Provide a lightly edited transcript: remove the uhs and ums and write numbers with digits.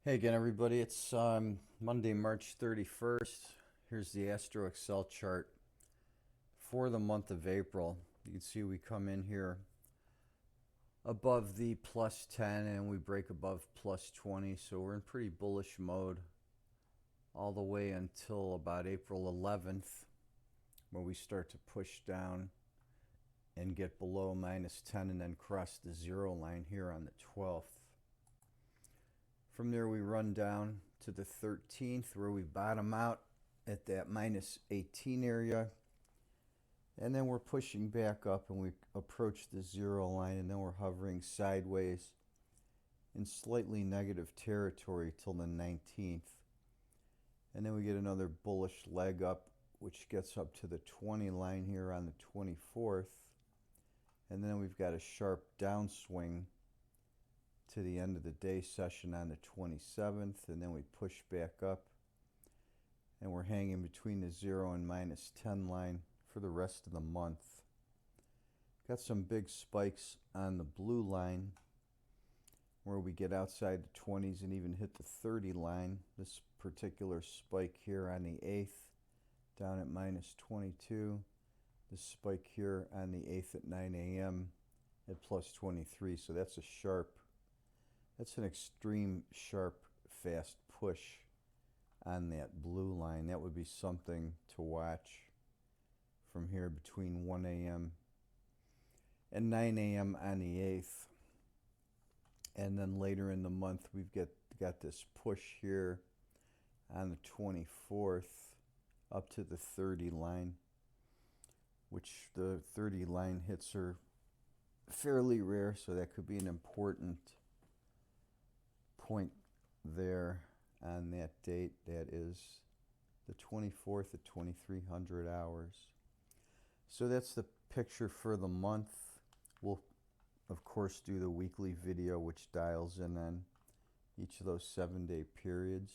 Hey again, everybody. It's Monday, March 31st. Here's the Astro Excel chart for the month of April. You can see we come in here above the plus 10 and we break above plus 20. So we're in pretty bullish mode all the way until about April 11th, where we start to push down and get below minus 10 and then cross the zero line here on the 12th. From there we run down to the 13th where we bottom out at that minus 18 area, and then we're pushing back up and we approach the zero line, and then we're hovering sideways in slightly negative territory till the 19th, and then we get another bullish leg up which gets up to the 20 line here on the 24th, and then we've got a sharp downswing to the end of the day session on the 27th, and then we push back up and we're hanging between the 0 and minus 10 line for the rest of the month. Got some big spikes on the blue line where we get outside the 20s and even hit the 30 line. This particular spike here on the 8th down at minus 22. This spike here on the 8th at 9 a.m. at plus 23. So that's an extreme sharp fast push on that blue line. That would be something to watch from here between 1 a.m. and 9 a.m. on the 8th. And then later in the month we've got this push here on the 24th up to the 30 line, which the 30 line hits are fairly rare, so that could be an important point there on that date. That is the 24th at 2300 hours. So that's the picture for the month. We'll of course do the weekly video which dials in on each of those 7-day periods.